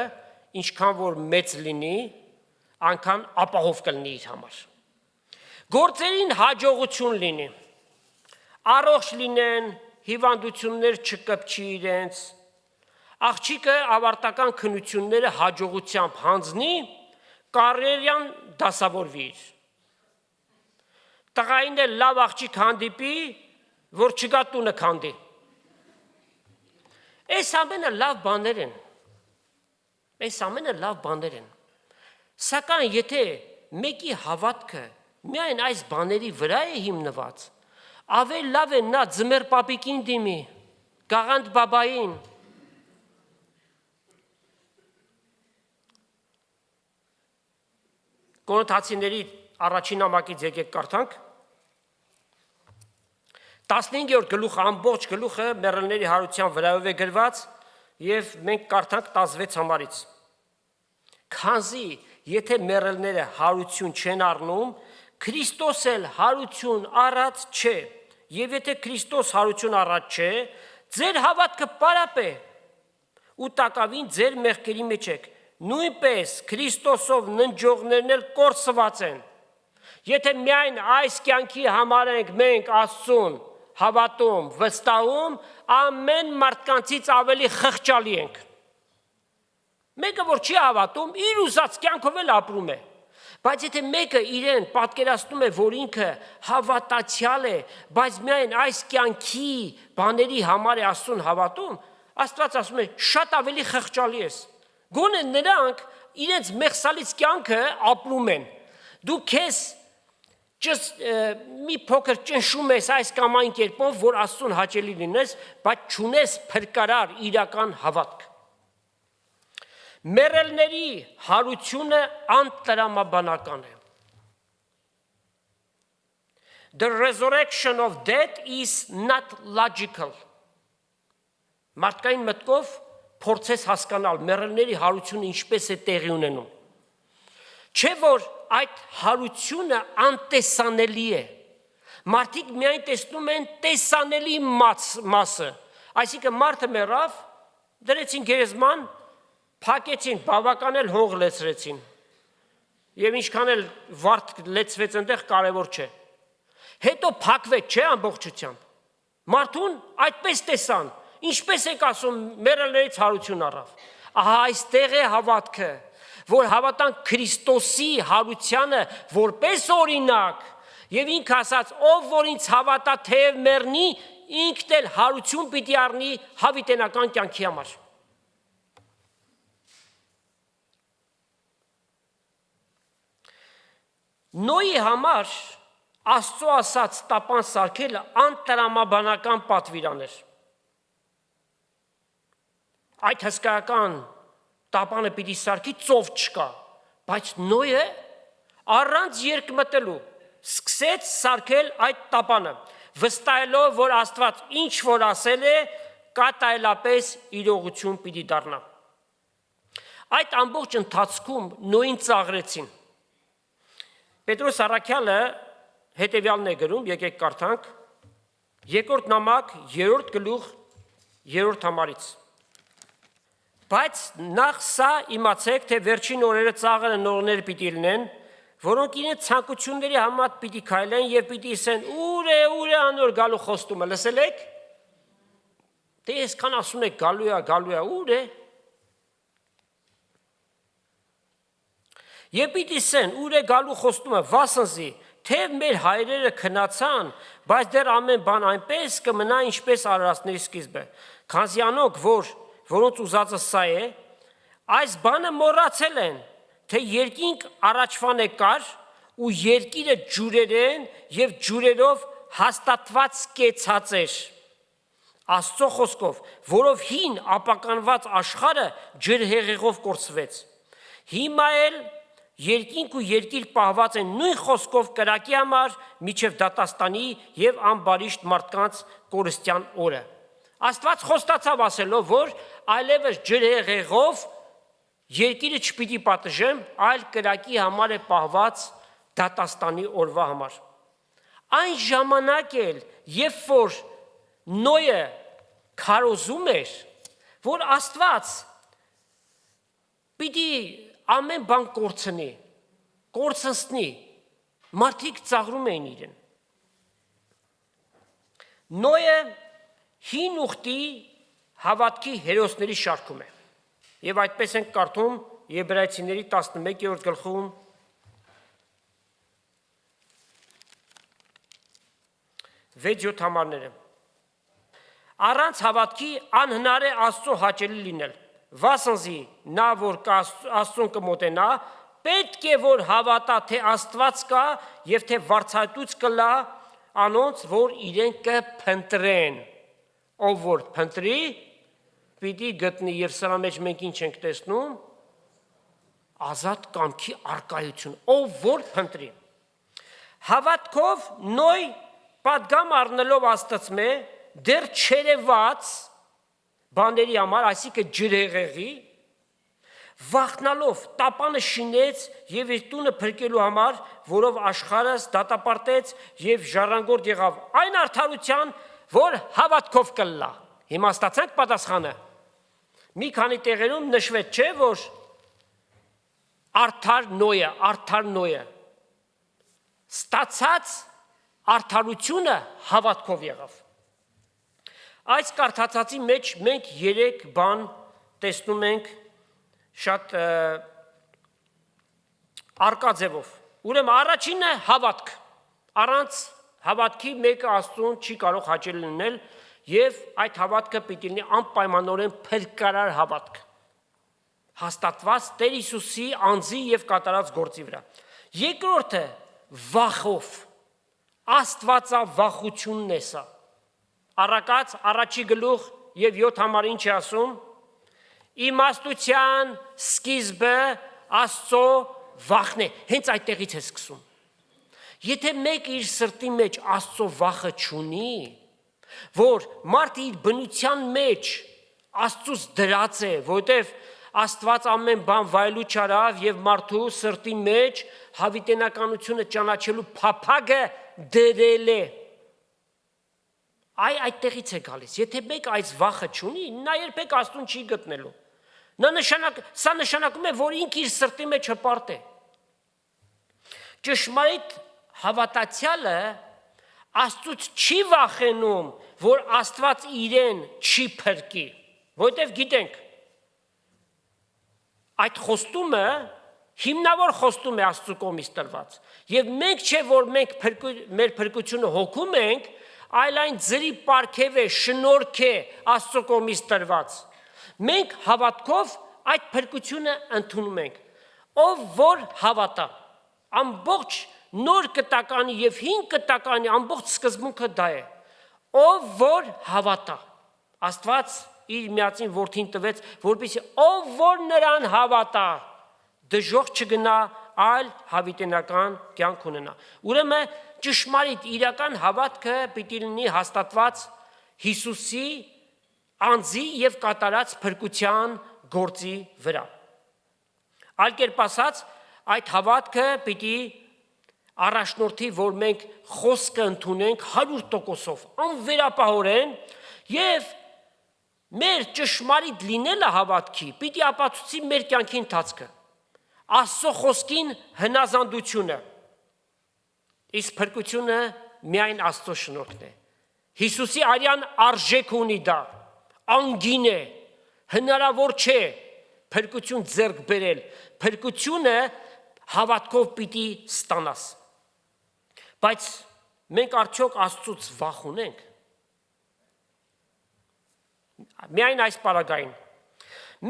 ինչքան որ մեծ լինի, անկան ապահով կլինի իր համար։ Գործերին հաջողություն լինի, առողջ լինեն, հիվանդություններ չկպչի իրենց, աղջիկը ավարտական քննությունները հաջողությամբ հանձնի, կարիերան դասավորվի իր։ Տղային էլ լավ աղջիկ հանդիպի, որ չգա տունը քանդի։ Այս ամենը լավ բաներ են։ Սակայն եթե մեկի հավատքը միայն այս բաների վրա է հիմնված, ավելի լավ է նա ձմեր պապիկին դիմի, գաղանդ բաբային։ Կորինթացիների առաջին նամակից եկեք կարդանք։ 15-րդ գլուխը, ամբողջ գլուխը մեռելների հարության վրայով է գրված և մենք կարդանք 16 համարից։ Քանզի եթե մեռելները հարություն չեն առնում, Քրիստոս էլ հարություն առած չէ, և եթե Քրիստոս հարություն առած չէ, ձեր հավատքը պարապ է, ու տակավին ձեր մեղքերի մեջ եք, նույնպես Քրիստոսով ննջողներն էլ կորսված են։ Եթե միայն այս կյանքի համար ենք մենք Աստծուն հավատում, վստահում, ամեն մարդկանցից ավելի խղճալի ենք։ Մեկը, որ չի հավատում, իր ուզած կյանքով էլ ապրում է։ Բայց եթե մեկը իրեն պատկերացնում է, որ ինքը հավատացյալ է, բայց միայն այս կյանքի բաների համար է Աստծուն հավատում, Աստված ասում է, շատ ավելի խղճալի ես։ Գոնե նրանք իրենց մեղսալից կյանքը ապրում են։ Դու քեզ մի փոքր ճնշում ես այս կամ այն կերպով, որ Աստծուն հաճելի լինես, բայց չունես փրկարար իրական հավատք։ Մեռելների հարությունը անտրամաբանական է։ The resurrection of dead is not logical. Մարդկային մտքով փորձես հասկանալ մեռելների հարությունը ինչպես է տեղի ունենում։ Չէ որ այդ հարությունը անտեսանելի է։ Մարդիկ միայն տեսնում են տեսանելի մասը, այսինքն մարդը մեռավ, դրեցին գերեզման, փակեցին, բավական էլ հող լեցրեցին։ Եվ ինչքան էլ վարդ լեցվեց այնտեղ կարևոր չէ։ Հետո փակվեց, չէ, ամբողջությամբ։ Մարդուն այդպես տեսան, ինչպես եք ասում, մեռելներից հարություն առավ։ Ահա այստեղ է հավատքը, որ հավատան Քրիստոսի հարությանը որպես օրինակ, եւ ինքը ասաց, ով որ ինձ հավատա թեև մեռնի, ինքն էլ հարություն պիտի առնի հավիտենական կյանքի համար։ Նոյի համար Աստծո ասած տապան սարքելը անտրամաբանական պատվիրան էր։ Այդ հսկայական տապանը պիտի սարքի ծով չկա, բայց Նոյը առանց երկմտելու սկսեց սարքել այդ տապանը, վստահելով, որ Աստված ինչ որ ասել է, կատարելապես իրողություն պիտի դառնա։ Այդ ամբողջ ընթացքում Նոյին ծաղրեցին։ Պետրոս առաքյալը հետևյալն է գրում, եկեք կարդանք, երկրորդ նամակ, 3-րդ գլուխ, 3-րդ համարից։ Բայց նախ սա իմացեք, թե վերջին օրերը ծաղրը նորներ պիտի լինեն, որոնք իրենց ցանկությունների համաձայն պիտի քայլեն եւ պիտի ասեն՝ ուր է անոր գալու խոստումը, լսել եք։ Դե այսքան ասում եք գալու է, ուր է։ Եվ պիտի ասեն՝ ուր է գալու խոստումը, վասնզի թեև մեր հայրերը քնացան, բայց դեռ ամեն բան այնպես կմնա, ինչպես արարածների սկիզբը։ Քանզի անոնք, որոնց ուզածը սա է, այս բանը մոռացել են, թե երկինք առաջվան է կար ու երկիրը ջուրերեն եւ ջուրերով հաստատված կեցած էր։ Աստծո խոսքով, որով հին ապականված աշխարհը ջրհեղեղով կորսվեց։ Հիմա էլ երկինք ու երկիր պահված են նույն խոսքով կրակի համար միջև դատաստանի եւ անբարիշտ մարդկանց կորստյան օրը։ Աստված խոստացավ ասելով, որ այլևս ջրհեղեղով երկիրը չպիտի պատժեմ, այլ կրակի համար է պահված դատաստանի օրվա համար։ Այն ժամանակ էլ, երբ որ Նոյը քարոզում էր, որ Աստված պիտի ամեն բան կորցնի, մարդիկ ծաղրում էին իրեն։ Նոյը հին ուխտի հավատքի հերոսների շարքում է։ Եվ այդպես ենք կարդում Եբրայեցիների 11-րդ գլխում 6-7 համարները։ Առանց հավատքի անհնար է Աստծո հաճելի լինել, վասնզի նա, որ Աստծուն կմոտենա, պետք է որ հավատա, թե Աստված կա եւ թե վարձահատույց կլա անոնց, որ իրեն կփնտրեն, ով որ փնտրի, պիտի գտնի, եւ սրա մեջ մենք ինչ ենք տեսնում, ազատ կամքի արկայություն, ով որ փնտրի։ Հավատքով Նոյ պատգամ առնելով Աստծմե դեռ չերևած բաների համար, այսինքն ջրհեղեղի, վախնալով տապանը շինեց եւ իր տունը փրկելու համար, որով աշխարհս դատապարտեց եւ ժառանգորդ եղավ այն արդարության, որ հավատքով կլա։ Հիմա ստացանք պատասխանը։ Մի քանի տեղերում նշվեց, չէ, որ արդար Նոյը ստացած արդարությունը հավատքով եղավ։ Այս կարդացածի մեջ մենք 3 բան տեսնում ենք շատ արկաձևով։ Ուրեմն առաջինը հավատք։ Առանց հավատքի մեկը Աստծուն չի կարող հաճելի լինել եւ այդ հավատքը պիտի լինի անպայմանորեն փրկարար հավատք։ Հաստատված Տեր Հիսուսի անձի եւ կատարած գործի վրա։ Երկրորդը վախով։ Աստվածավախությունն է սա։ Առակաց առաջի գլուխ եւ 7 համար ինչ է ասում։ Իմաստության սկիզբը Աստծո վախն է, հենց այդտեղից է սկսում։ Եթե մեկ իր սրտի մեջ Աստծո վախը չունի, որ մարդը իր բնության մեջ Աստծուց դրած է, որտեվ Աստված ամեն բան վայելու չարավ եւ մարդու սրտի մեջ հավիտենականությունը ճանաչելու փափագը դրել է։ Այդտեղից է գալիս։ Եթե մեկ այս վախը չունի, նա երբեք Աստծուն չի գտնելու։ Սա նշանակում է, որ ինքը իր սրտի մեջ հպարտ է։ Ճշմարիտ հավատացյալը Աստծուց չի վախենում, որ Աստված իրեն չի փրկի, որտեղ գիտենք այդ խոստումը հիմնավոր խոստում է Աստծո կողմից տրված։ Եվ մենք չէ, որ մենք մեր փրկությունը հոգում ենք, այլ այն ձրի պարգև է, շնորհք է Աստծո կողմից տրված։ Մենք հավատքով այդ փրկությունը ընդունում ենք։ Ով որ հավատա, ամբողջ նոր կտականի եւ հին կտականի ամբողջ սկզբունքը դա է։ Ով որ հավատա, Աստված իր միածին որդին տվեց, որպեսզի ով որ նրան հավատա, դժոխք չգնա, այլ հավիտենական կյանք ունենա։ Ուրեմն ճշմարիտ իրական հավատքը պիտի լինի հաստատված Հիսուսի անձի եւ կատարած փրկության գործի վրա։ Այլ կերպ ասած, այդ հավատքը պիտի առաջնորդի, որ մենք խոսքը ընդունենք 100%-ով, անվերապահորեն եւ մեր ճշմարիտ լինելը հավատքի պիտի ապացուցի մեր կյանքի ընթացքը, Աստծո խոսքին հնազանդությունը, իսկ փրկությունը միայն Աստծո շնորհքն է։ Հիսուսի արյան արժեք ունի դա, անգին է, հնարավոր չէ փրկություն ձեռք բերել, փրկությունը հավատքով պիտի ստանաս։ Բայց մենք արդյոք Աստծուց վախ ունենք։ Միայն այս պարագային։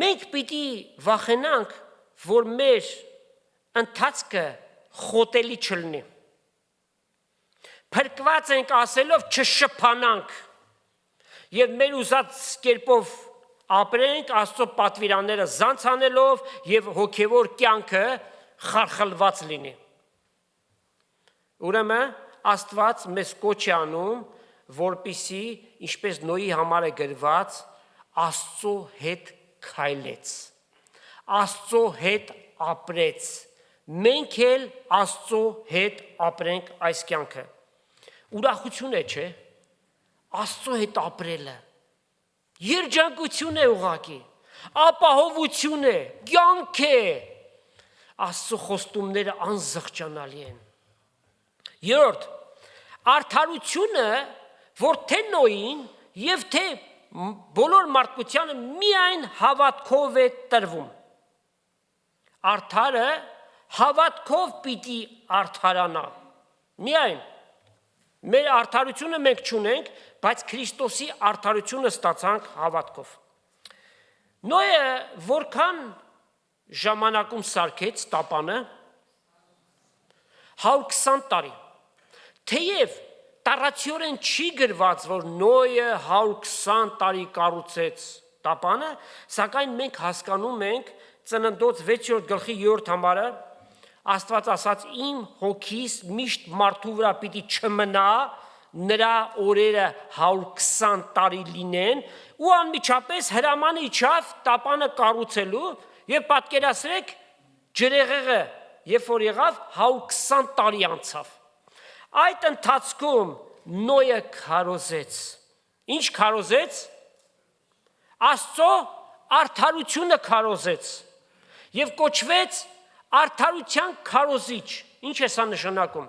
Մենք պիտի վախենանք, որ մեր ընթացքը խոտելի չլինի։ Փրկված ենք ասելով չշփանանք եւ մեր ուզած կերպով ապրենք Աստծո պատվիրանները զանցանելով եւ հոգեվոր կյանքը խարխլված լինի։ Ուրեմն Աստված մեզ կոչ է անում, որպիսի ինչպես Նոյի համար է գրված, Աստծո հետ քայլեց, Աստծո հետ ապրեց, մենք էլ Աստծո հետ ապրենք այս կյանքը։ ուրախություն է, չէ, Աստծո հետ ապրելը, երջանկություն է ուղղակի, ապահովություն է, կյանք է, Աստծո խոստումները անզղջանալի են։ Երրորդ, արդարությունը, որ թե Նոյին եւ թե բոլոր մարդկությանը միայն հավատքով է տրվում։ Արդարը հավատքով պիտի արդարանա։ Միայն մեր արդարությունը մենք չունենք, բայց Քրիստոսի արդարությունը ստացանք հավատքով։ Նոյը որքան ժամանակում սարքեց տապանը 120 տարի։ Թեև տառացիորեն չի գրված, որ Նոյը 120 տարի կառուցեց տապանը, սակայն մենք հասկանում ենք Ծննդոց 6-րդ գլխի 7-րդ համարը Աստված ասաց իմ հոգիս միշտ մարդու վրա պիտի չմնա, նրա օրերը 120 տարի լինեն, ու անմիջապես հրաման իջավ տապանը կառուցելու եւ պատկերացրեք ջրեղեղը, երբ որ եղավ 120 տարի անցավ։ Այդ ընթացքում Նոյը քարոզեց։ Ինչ քարոզեց։ Աստծո արդարությունը քարոզեց եւ կոչվեց արդարության քարոզիչ։ Ինչ է սա նշանակում։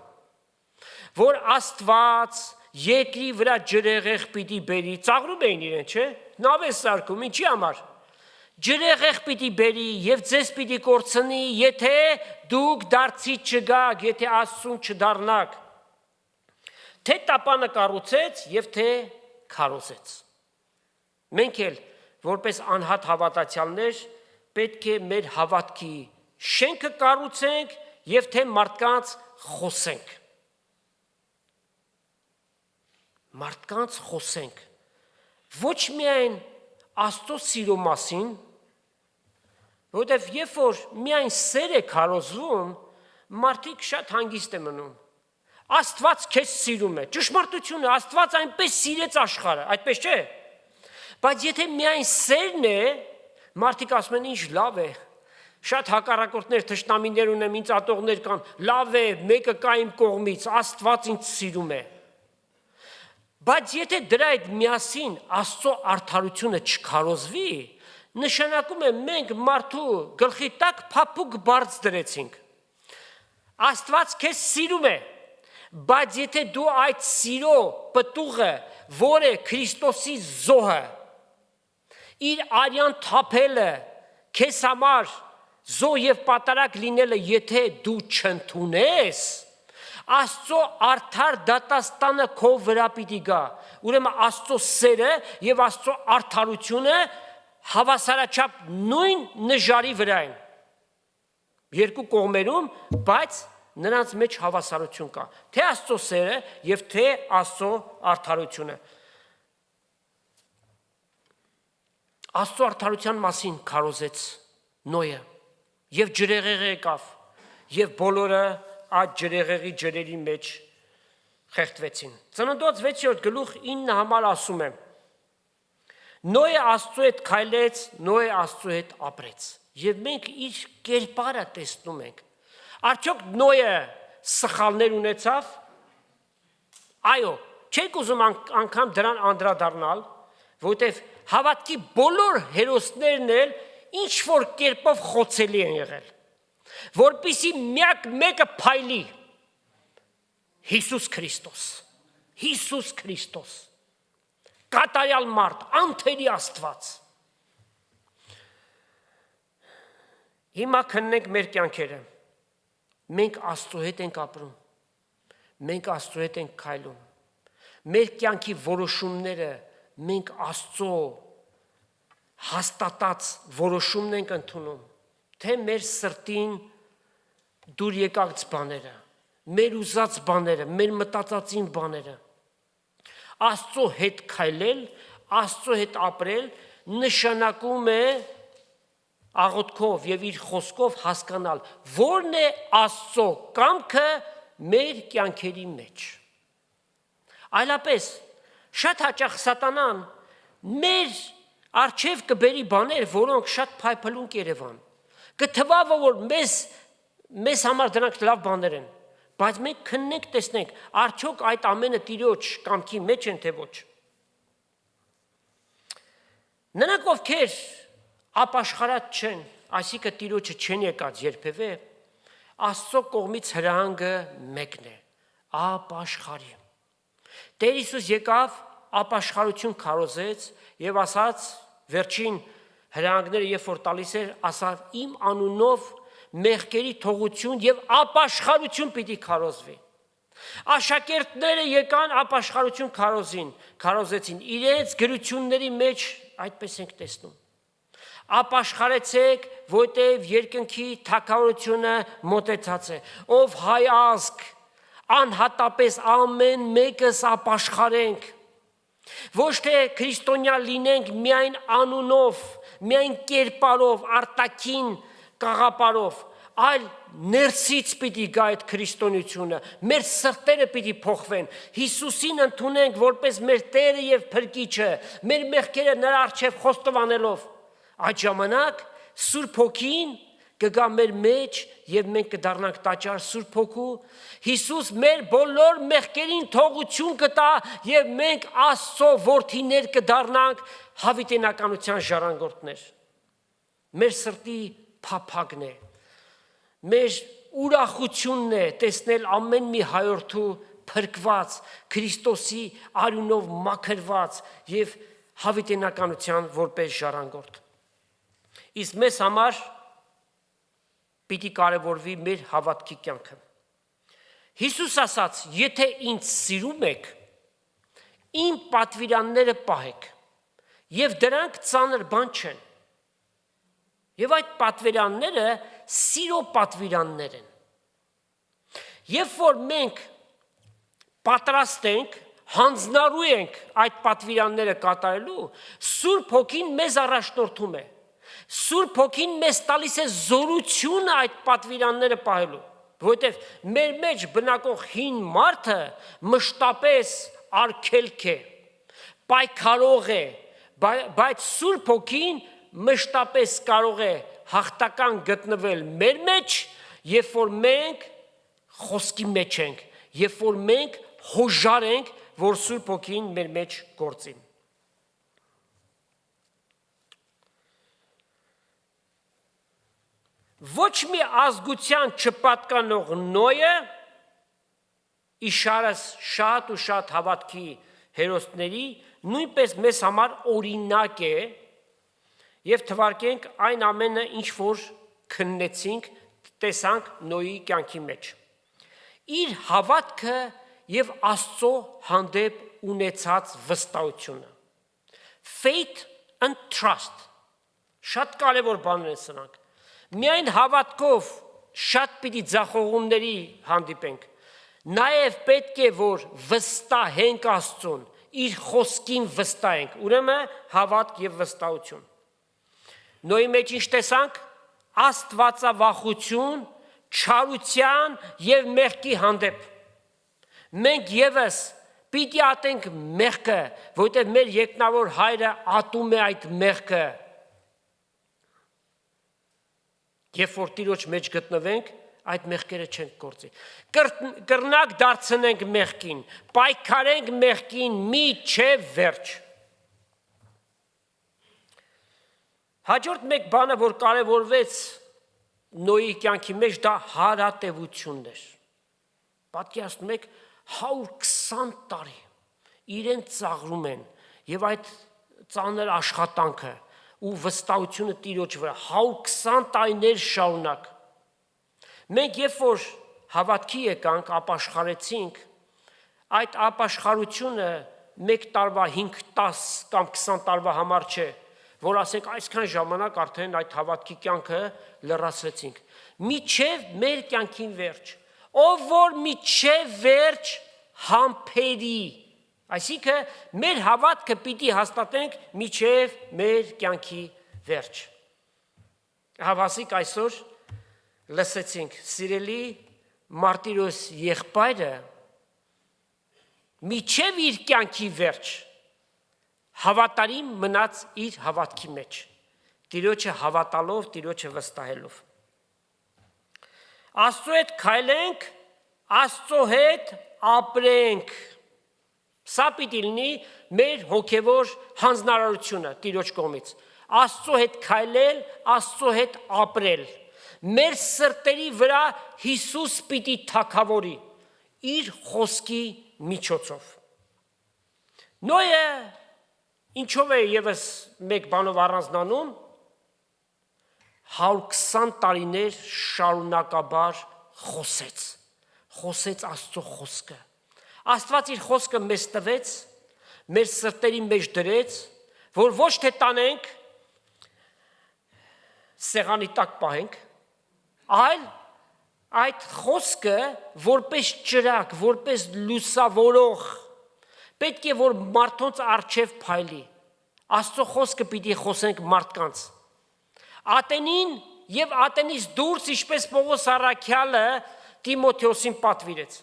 Որ Աստված երկրի վրա ջրեղեղ պիտի բերի, ծաղրում էին իրեն, չէ՞։ Նավ է սարքում, ինչի համար։ Ջրեղեղ պիտի բերի եւ ձեզ պիտի կորցնի, եթե դուք դարձի չգաք, եթե Աստծուն չդառնաք։ Թե տապանը կառուցեց եւ թե քարոզեց։ Մենք էլ որպես անհատ հավատացյալներ պետք է մեր հավատքի շենքը կառուցենք եւ թե մարդկանց խոսենք։ Մարդկանց խոսենք։ Ոչ միայն Աստծո սիրո մասին, որովհետև երբ որ միայն սեր է քարոզվում, մարդիկ շատ հանգիստ է մնում։ Աստված քեզ սիրում է, ճշմարտություն է, Աստված այնպես սիրեց աշխարհը, այդպես չէ։ Բայց եթե միայն սերն է, մարդիկ ասում են ինչ լավ է, շատ հակառակորդներ, թշնամիներ ունեմ, ինձ ատողներ կան, լավ է, մեկը կա իմ կողմից, Աստված ինձ սիրում է։ Բայց եթե դրա այդ միասին Աստծո արդարությունը չքարոզվի, նշանակում է մենք մարդու գլխի տակ փափուկ բարձ դրեցինք։ Աստված քեզ սիրում է, բայց եթե դու այդ սիրո պտուղը, որ է Քրիստոսի զոհը, իր արյան թափելը, քեզ համար զոհ եւ պատարագ լինելը, եթե դու չընդունես, Աստծո արդար դատաստանը քո վրա պիտի գա։ Ուրեմն Աստծո սերը եւ Աստծո արդարությունը հավասարաչափ նույն նժարի վրա են։ Երկու կողմերում, բայց նրանց մեջ հավասարություն կա։ Թե Աստծո սերը եւ թե Աստծո արդարությունը։ Աստծո արդարության մասին քարոզեց Նոյը եւ ջրեղեղ եկավ եւ բոլորը այդ ջրեղեղի ջրերի մեջ խեղդվեցին։ Ծննդոց 6-րդ գլուխ 9 համար ասում է. Նոյը Աստծո հետ քայլեց, Նոյը Աստծո հետ ապրեց։ Եվ մենք իր կերպարը տեսնում ենք։ Արդյոք Նոյը սխալներ ունեցավ։ Այո, չեք ուզում անգամ դրան անդրադառնալ, որովհետև հավատքի բոլոր հերոսներն էլ ինչ որ կերպով խոցելի են եղել։ Որպիսի միակ մեկը փայլի Հիսուս Քրիստոս։ Հիսուս Քրիստոս։ Կատարյալ մարդ, անթերի Աստված։ Հիմա քննենք մեր կյանքերը։ Մենք Աստծո հետ ենք ապրում։ Մենք Աստծո հետ ենք քայլում։ Մեր կյանքի որոշումները մենք Աստծո հաստատած որոշումն ենք ընդունում, թե մեր սրտին դուր եկած բաները, մեր ուզած բաները, մեր մտածածին բաները։ Աստծո հետ քայլել, Աստծո հետ ապրել նշանակում է աղոթքով եւ իր խոսքով հասկանալ, որն է Աստծո կամքը մեր կյանքերի մեջ։ Այլապես շատ հաճախ սատանան մեր արչև կբերի բաներ, որոնք շատ փայփլուն կերևան։ Կթվա, որ մեզ համար դրանք լավ բաներ են, Բայց մենք քննենք, տեսնենք, արդյոք այդ ամենը Տիրոջ կամքի մեջ են, թե ոչ։ Նրանք, ովքեր ապաշխարած չեն, այսինքն Տիրոջը չեն եկած երբևէ, Աստծո կողմից հրահանգը մեկն է՝ ապաշխարի։ Տեր Հիսուս եկավ, ապաշխարություն քարոզեց եւ ասաց վերջին հրահանգները, երբ որ տալիս էր, ասավ իմ անունով մեղքերի թողություն եւ ապաշխարություն պիտի քարոզվի։ Աշակերտները եկան ապաշխարություն քարոզեցին իրենց գրությունների մեջ, այդպես ենք տեսնում։ Ապաշխարեցեք, որտեղ երկնքի թագավորությունը մոտեցած է, ով հայ ազգ, անհատապես ամեն մեկս ապաշխարենք, ոչ թե քրիստոնյա լինենք միայն անունով, միայն կերպարով, արտաքին կաղապարով, այլ ներսից պիտի գա այդ քրիստոնեությունը, մեր սրտերը պիտի փոխվեն, Հիսուսին ընդունենք որպես մեր Տերը եւ Փրկիչը, մեր մեղքերը նրա առջև խոստովանելով, այդ ժամանակ Սուրբ Հոգին կգա մեր մեջ եւ մենք կդառնանք տաճար Սուրբ Հոգու, Հիսուս մեր բոլոր մեղքերին թողություն կտա եւ մենք Աստծո որդիներ կդառնանք, հավիտենականության ժառանգորդներ։ Մեր սրտի փափագն է, մեր ուրախությունն է տեսնել ամեն մի հայորդու փրկված, Քրիստոսի արյունով մաքրված եւ հավիտենականության որպես ժառանգորդ։ Իսկ մեզ համար պիտի կարևորվի մեր հավատքի կյանքը։ Հիսուս ասաց, եթե ինձ սիրում եք, իմ պատվիրանները պահեք, եւ դրանք ծանր բան չեն։ Եվ այդ պատվիրանները սիրո պատվիրաններ են։ Երբ որ մենք պատրաստ ենք, հանձնարարու ենք այդ պատվիրանները կատարելու, Սուրբ Հոգին մեզ առաջնորդում է։ Սուրբ Հոգին մեզ տալիս է զորությունը այդ պատվիրանները պահելու, որովհետև մեր մեջ բնակող հին մարդը մշտապես արգելք է, պայքարող է, բայց Սուրբ Հոգին մշտապես կարող է հաղթական գտնվել մեր մեջ, երբ որ մենք խոսքի մեջ ենք, երբ որ մենք հոժար ենք, որ Սուրբ Հոգին մեր մեջ գործի։ Ոչ մի ազգության չպատկանող Նոյը իշարս շատ ու շատ հավատքի հերոսների նույնպես մեզ համար օրինակ է եւ թվարկենք այն ամենը, ինչ որ քննեցինք, տեսանք Նոյի կյանքի մեջ։ Իր հավատքը եւ Աստծո հանդեպ ունեցած վստահությունը։ Faith and trust։ Շատ կարևոր բաներ են սրանք։ Միայն հավատքով շատ պիտի ձախողումների հանդիպենք։ Նաև պետք է, որ վստահենք Աստծուն, իր խոսքին վստահենք, ուրեմն հավատք եւ վստահություն։ Նոյի մեջ ինչ տեսանք, աստվածավախություն, չարության եւ մեղքի հանդեպ։ Մենք եւս պիտի ատենք մեղքը, որովհետեւ մեր երկնավոր հայրը ատում է այդ մեղքը։ Երբ որ Տիրոջ մեջ գտնվենք, այդ մեղքերը չենք գործի։ Կրնակ դարձնենք մեղքին, պայքարենք մեղքին մինչև վերջ։ Հաջորդ մեկ բանը, որ կարևորվեց Նոյի կյանքի մեջ, դա հարատևությունն էր։ Պատկերացնում եք 120 տարի իրեն ծաղրում են եւ այդ ծանր աշխատանքը ու վստահությունը Տիրոջ վրա 120 տարիներ շարունակ։ Մենք երբ որ հավատքի եկանք, ապաշխարեցինք, այդ ապաշխարությունը 1 տարվա, 5, 10 կամ 20 տարվա համար չէ, որ ասենք այսքան ժամանակ արդեն այդ հավատքի կյանքը լրացրեցինք։ Միջև մեր կյանքին վերջ, ով որ միջև վերջ համբերի, այսինքն մեր հավատքը պիտի հաստատենք միջև մեր կյանքի վերջ։ Հավասիկ այսօր լսեցինք սիրելի Մարտիրոս եղբայրը միջև իր կյանքի վերջ հավատարիմ մնաց իր հավատքի մեջ, Տիրոջը հավատալով, Տիրոջը վստահելով։ Աստծո հետ քայլենք, Աստծո հետ ապրենք։ Սա պիտի լինի մեր հոգևոր հանձնարարությունը Տիրոջ կողմից։ Աստծո հետ քայլել, Աստծո հետ ապրել։ Մեր սրտերի վրա Հիսուս պիտի թագավորի իր խոսքի միջոցով։ Նոյը ինչով է եւս մեկ բանով առանձնանում 120 տարիներ շարունակաբար խոսեց Աստծո խոսքը։ Աստված իր խոսքը մեզ տվեց, մեր սրտերի մեջ դրեց, որ ոչ թե տանենք, սեղանի տակ պահենք, այլ այդ խոսքը որպես ճրագ, որպես լուսավորող, պետք է որ մարդոնց առջև փայլի։ Աստծո խոսքը պիտի խոսենք մարդկանց։ Ատենին եւ Ատենից դուրս, ինչպես Պողոս առաքյալը Տիմոթեոսին պատվիրեց։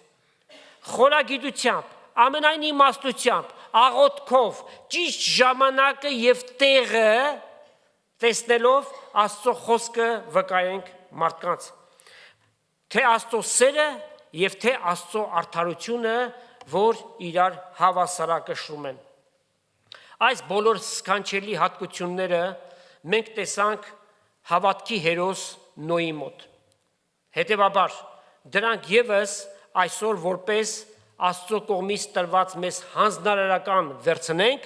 Խորագիտությամբ, ամենայն իմաստությամբ, աղոթքով, ճիշտ ժամանակը եւ տեղը տեսնելով Աստծո խոսքը վկայենք մարդկանց։ Թե Աստծո սերը եւ թե Աստծո արդարությունը, որ իրար հավասարակշռում են։ Այս բոլոր սքանչելի հատկությունները մենք տեսանք հավատքի հերոս Նոյի մոտ։ Հետևաբար դրանք եւս այսօր որպես Աստծո կողմից տրված մեզ հանձնարարական վերցնենք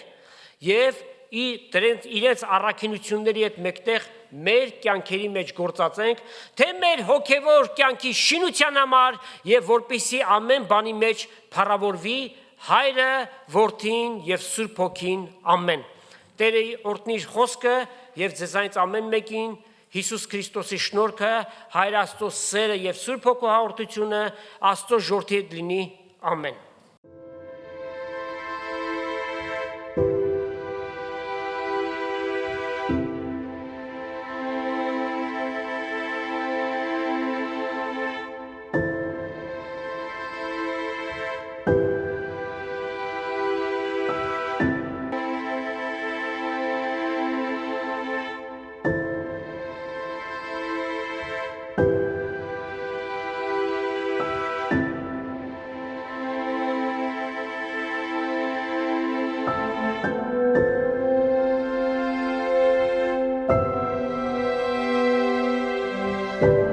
եւ իրենց առաքինությունների հետ մեկտեղ մեր կյանքերի մեջ գործածենք, թե մեր հոգևոր կյանքի շինության համար եւ որպեսզի ամեն բանի մեջ փառավորվի Հայրը, Որդին եւ Սուրբ Հոգին, ամեն։ Տերը օրհնի իր խոսքը եւ ձեզանից ամեն մեկին Հիսուս Քրիստոսի շնորհքը, Հայր Աստծո սերը եւ Սուրբ Հոգու հաղորդությունը Աստծո ժողովրդի հետ լինի, ամեն։ you